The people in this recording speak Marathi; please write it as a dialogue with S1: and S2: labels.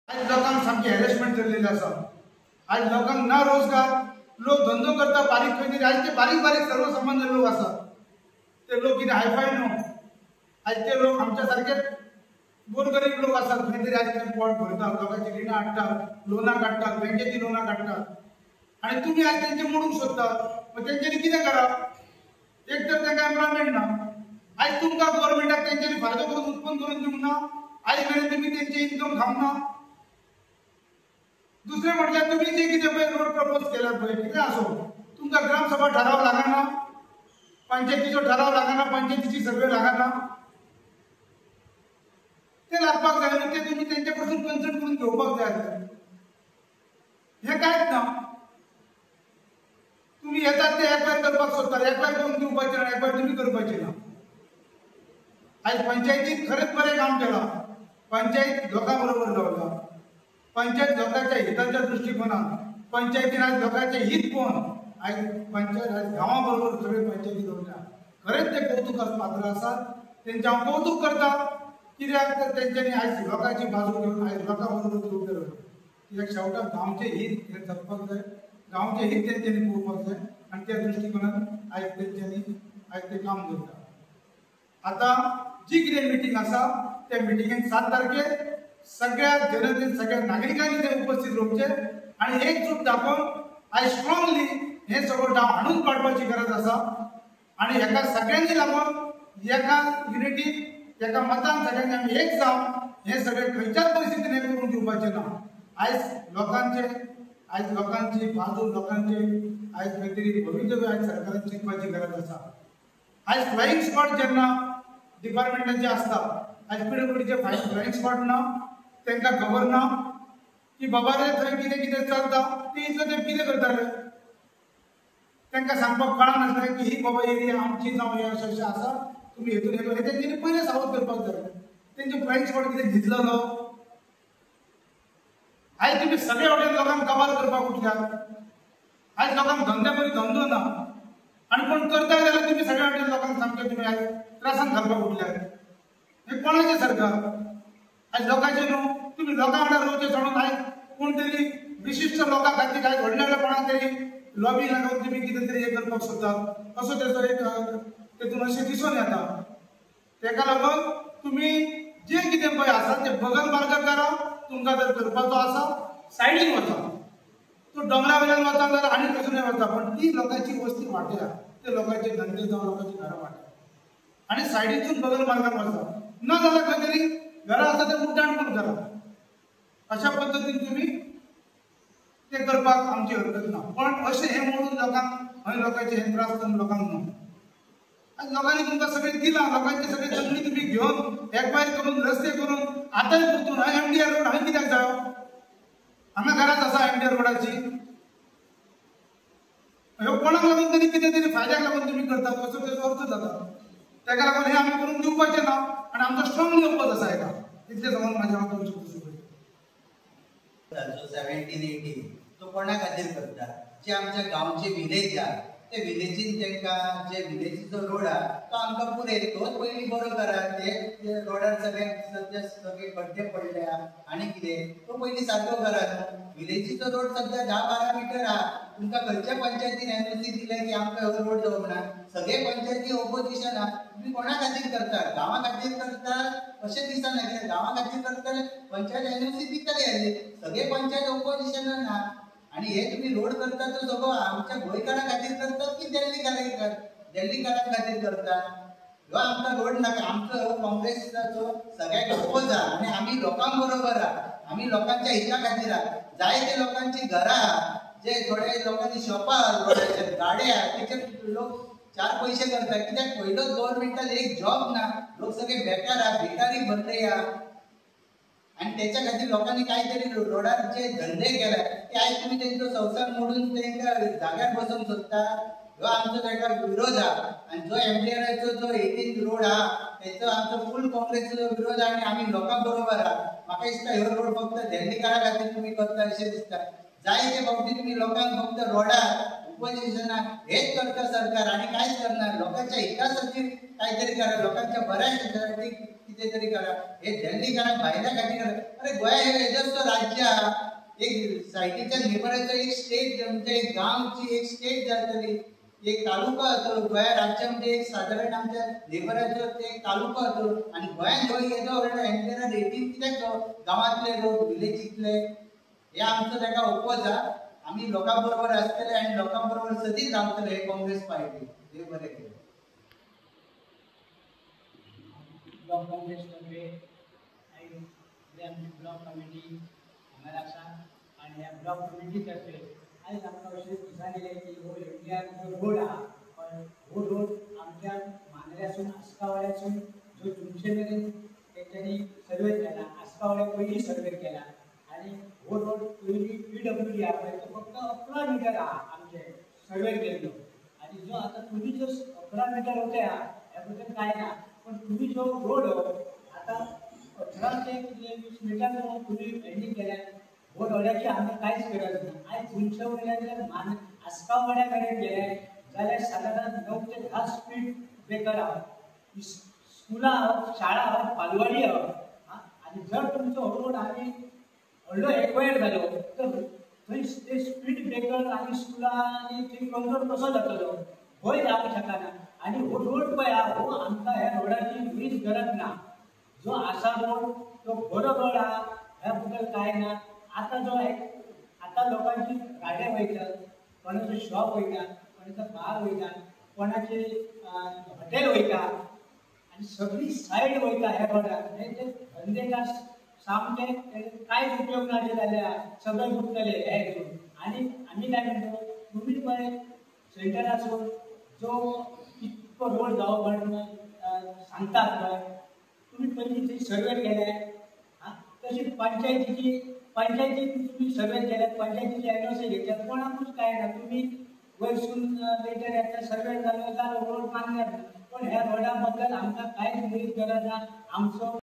S1: आज लोकांक सामकी हॅरेसमेंट चल्लेली आसा। आज लोकांक ना रोजगार, लोक धंदो करता बारीक खंय तरी। आज ते बारीक बारीक सर्वसामान्य लोक आसात ते लोक कितें हायफाय न्हू। आज ते लोक आमच्या सारके गोरगरीब लोक आसात खंय तरी आज ते पोट भरतात, लोकांची रिणां हाडटात, लोनां काडटात, बँकेची लोनां काडटात आनी तुमी आज तेंचे मोडूंक सोदतात। मग तेंच्यांनी कितें करप? एक तर तांकां एम्प्लॉयमेंट ना। आज तुमकां गव्हर्नमेंटाक तेंच्यांनी फायदो करून उत्पन्न करून दिवंक ना। आज मेरेन तुमी तेंचे इन्कम खावंक ना। दुसरें म्हटल्यार तुमी जे कितें पळय रोड प्रपोज केला पळय, कितें आसो, तुमकां ग्रामसभा ठराव लागना, पंचायतीचो ठराव लागना, पंचायतीची सर्वे लागना। ते लागपाक जाय न्हू, ते तुमी तेंचे कडसून कन्सल्ट करून घेवपाक जाय। हें कांयच ना। तुम्ही येतात ते एक्वायर करपाक सोदतात, एक्वायर करून दिवपाचें ना, एक्वायर तुमी करपाचें ना। आज पंचायतीन खरेंच बरें काम केलां। पंचायत लोकां बरोबर रावता। पंचायत लोकांच्या हिताच्या दृष्टिकोनान पंचायतीन आज लोकांचे हित पळोवन आज पंचायत आज गांवा बरोबर सगळे पंचायती दवरल्या। खरेंच ते कौतुकाक पात्र आसात। तेंचे हांव कौतुक करता, कित्याक तर तेंच्यांनी आज लोकांची बाजू घेवन आज लोकां बरोबर उबे रावले। कित्याक शेवटाक गांवचे हित हे जपपाक जाय, गांवचे हित तेंच्यांनी पळोवपाक जाय आनी त्या दृष्टिकोनान आज तेंच्यांनी आज ते काम करता। आता जी कितें मिटींग आसा त्या मिटिंगेक 7 तारखेर सगळ्या जनतेन सगळ्या नागरिकांनी ते उपस्थित रावचे आनी एकजूट दाखोवन आज स्ट्रॉंगली हे सगळं डाव हाणून काडपाची गरज आसा। आनी हेका सगळ्यांनी लागून एका युनिटीक एका मतान सगळ्यांनी आमी एक जावन हे सगळे खंयच्याच परिस्थितीन हे करून दिवपाचें ना। आज लोकांची बाजू, लोकांचे आज खंय तरी भवितव्य आज सरकारान चिंतपाची गरज आसा। आज फ्लाइंग स्क्वॉड जेन्ना डिपार्टमेंटाचे आसता, आज पीडब्ल्यूडीचे फ्लाइंग स्क्वॉड ना, तांकां खबर ना की बाबा रे थंय कितें कितें चलता, ते इतलें ते कितें करताले। तांकां सांगपाक कळनासलें की ही बाबा एरिया आमची जावं हे अशें अशें आसा, तुमी हेतून हे तेंच्यांनी पयलें सावध करपाक जाय। तेंचे फ्लाइंग स्क्वॉड कितें न्हिदलेलो? आज तुमी सगळे वाटेन लोकांक कबार करपाक उठल्यात। आज लोकांक धंदो ना आनी कोण करता जाल्यार तुमी सगळे वाटेन लोकांक सामके तुमी आज त्रासान घालपाक उठल्यात। हे कोणाचें सरकार? आज लोकांचे न्हू, तुमी लोकां वांगडा रावचें सोडून आज कोण तरी विशिश्ट लोकां खातीर आज व्हडल्या कोणाक तरी लॉबी लागून तुमी कितें तरी हे करपाक सोदतात, असो तेचो एक तेतून अशें दिसून येता। तेका लागून तुमी जे कितें पळय आसा ते बगल मार्ग करा। तुमकां जर करपाचो आसा सायडीन वचा, तो दोंगरा वयल्यान वता जाल्यार आनी खंयसूनय वता, पण ती लोकांची वस्ती वाट्या, ते लोकांचे धंदे जावं लोकांची घरां वाट्या आनी सायडीनसून बगल मार्गान वचा। ना जाल्यार खंय तरी घरां आसा ते उड्डाण करून करा। अशा पद्दतीन तुमी ते करपाक आमची हरकत ना, पण अशें हे मोडून लोकांक हय लोकांचे हे त्रास करून लोकांक न्हू। आज लोकांनी तुमकां सगळें दिलां, लोकांचे सगळे जमनी तुमी घेवन एक्वायर करून रस्ते करून आतांय परतून हय एमडीआर रोड हांवें कित्याक जायो? हांगा गरज आसा एमडीआर रोडाची? ह्यो कोणाक लागून तरी कितें तरी फायद्याक लागून तुमी करतात असो तेचो अर्थ जाता। तेका लागून हे आमी करून दिवपाचें ना आनी आमचो स्ट्रॉंगली ओपोज आसा हेका। इतलें सांगून म्हाजें हांव 2 शब्द सोंपयतां।
S2: 17-18 तो कोणा खातीर करता? जे आमच्या गांवचे विलेज आहा ते विलेजीन तांकां जे विलेजीचो रोड आहा तो आमकां पुरे तोच पयलीं बरो करा। ते रोडार सगळे खड्डे पडल्या आनी कितें तो पयलीं सारको करा। विलेजीचो रोड सद्या 10-12 मिटर आहा। तुमकां खंयच्या पंचायतीन एनओसी दिले की आमकां हो रोड जावंक ना? सगळे पंचायती ओपोजिशन आहा। तुमी कोणा खातीर करता? गांवा खातीर करता अशें दिसना, कित्याक गांवा खातीर करता पंचायत एनओसी दितले, सगळे पंचायत ओपोजिशनान आहा। आनी हे तुमी रोड करता तो सगळो आमच्या गोंयकारां खातीर करतात की दिल्लीकारां खातीर करता? ह्यो आमकां रोड नाका। आमचो काँग्रेसीचो सगळ्याक ओपोज आहा आनी आमी लोकां बरोबर आहा। आमी लोकांच्या हिता खातीर आहा। जायते लोकांची घरां आहा, जे थोडे लोकांनी शॉपां रोडाचेर गाड्या तेचेर लोक 4 पयशे करता। कित्याक पयलोच गव्हर्नमेंटान एक जॉब ना, लोक सगळे बेकार आहा, बेकारी भरले आहा आनी तेच्या खातीर लोकांनी काय तरी रोडार जे धंदे केले ते आज तुमी तेंचो संवसार मोडून तेंकां जाग्यार बसोवंक सोदता। ह्यो आमचो ताका विरोध आहा आनी जो एमडीआराचो जो 18 रोड आहा तेचो आमचो फूल काँग्रेसीचो विरोध आहा आनी आमी लोकां बरोबर आहा। म्हाका दिसता ह्यो रोड फक्त दिल्लीकारां खातीर तुमी करता अशें दिसता। जायते फावटी तुमी लोकांक फक्त रोडार उपोजिशनाक हेच करता सरकार आणि काहीच करणार. लोकांच्या हितासाठी काहीतरी करा, लोकांच्या बऱ्यासाठी किती तरी करा. हे दिल्ली करा, भायल्या खातीर करा. अरे गोंय हे वेगळंच राज्य हा. एक सायटीच्या नेबराचं एक स्टेट म्हणजे एक गावची एक स्टेट जातली, एक तालुका होतो. गोंया राज्य म्हणजे एक साधारण आमच्या नेबराचो ते एक तालुका होतो. आणि गोंयान ह्यो येदो व्हडलो एंटेना रेटीन कित्याक गांवांतले लोक विलेजीतले हे आमचो ताका ओपोज हा. आम्ही लोकांबरोबर असतले आणि लोकांबरोबर सदीच रावतले. हे काँग्रेस पार्टी हे बरें केलें.
S3: ब्लॉक काँग्रेस तर्फे आमची ब्लॉक कमिटी हांगा आसा आनी ह्या ब्लॉक कमिटी तर्फे आयज आमकां अशें दिसून येयलें की हो इंडियान जो रोड आहा हो रोड आमच्या मांद्र्यासून आस्कावड्यासून जो तुमचे मेरेन तेंच्यांनी सर्वे केला. आस्कावड्या पयलीं सर्वे केला आनी हो रोड पयलीं PWD आहा पळय तो फक्त 11 मिटर आहा आमचे सर्वे केल्लो. आनी जो आतां तुमी जो 11 मिटर होते आहा ह्या बद्दल कांय ना, पण तुम्ही जो रोड आतां 18 ते 20 मिटर तुम्ही पेंडिंग केल्यात. हो रोडाची आमकां कांयच गरज ना. आयज तुमच्या वयल्यान आस्कावड्या कडेन गेले जाल्यार सादारण 9 ते 10 स्पीड ब्रेकर आहा. स्कुलां आहा, शाळा आहा, बालवाडी आहा. आनी जर तुमचो हो रोड आमी व्हडलो एक्वायर जालो तर थंय ते स्पीड ब्रेकर आनी स्कुलां आनी थंय कंट्रोल कसो जातलो? भंय जावंक शकना. आनी हो रोड पळय आहा हो आमकां ह्या रोडाची खंयच गरज ना. जो आसा रोड तो बरो रोड आहा ह्या बद्दल कांय ना. आतां जो आतां लोकांची गाड्या वयतात, कोणाचो शॉप वयता, कोणाचो बार वयता, कोणाचे हॉटेल वयता आनी सगळी सायड वयता ह्या रोडार. ते धंदेकार सामके कांयच उपयोग ना जाल्यार सगळे बुडटले हे घेवन. आनी आमी काय म्हणटा तुमी पळय सेंटराचो जो इतको रोड जावो म्हणून सांगतात पळय तुम्ही पयलीं थंय सर्वे केले. तशी पंचायतीची तुम्ही सर्वे केल्यात, पंचायतीची एनओसी घेतल्यात, कोणाकूच काय ना. तुम्ही वयसून लेटर येता सर्वे जालो रोड मारल्यात. पण ह्या रोडा बद्दल आमकां कांयच गरज ना. आमचो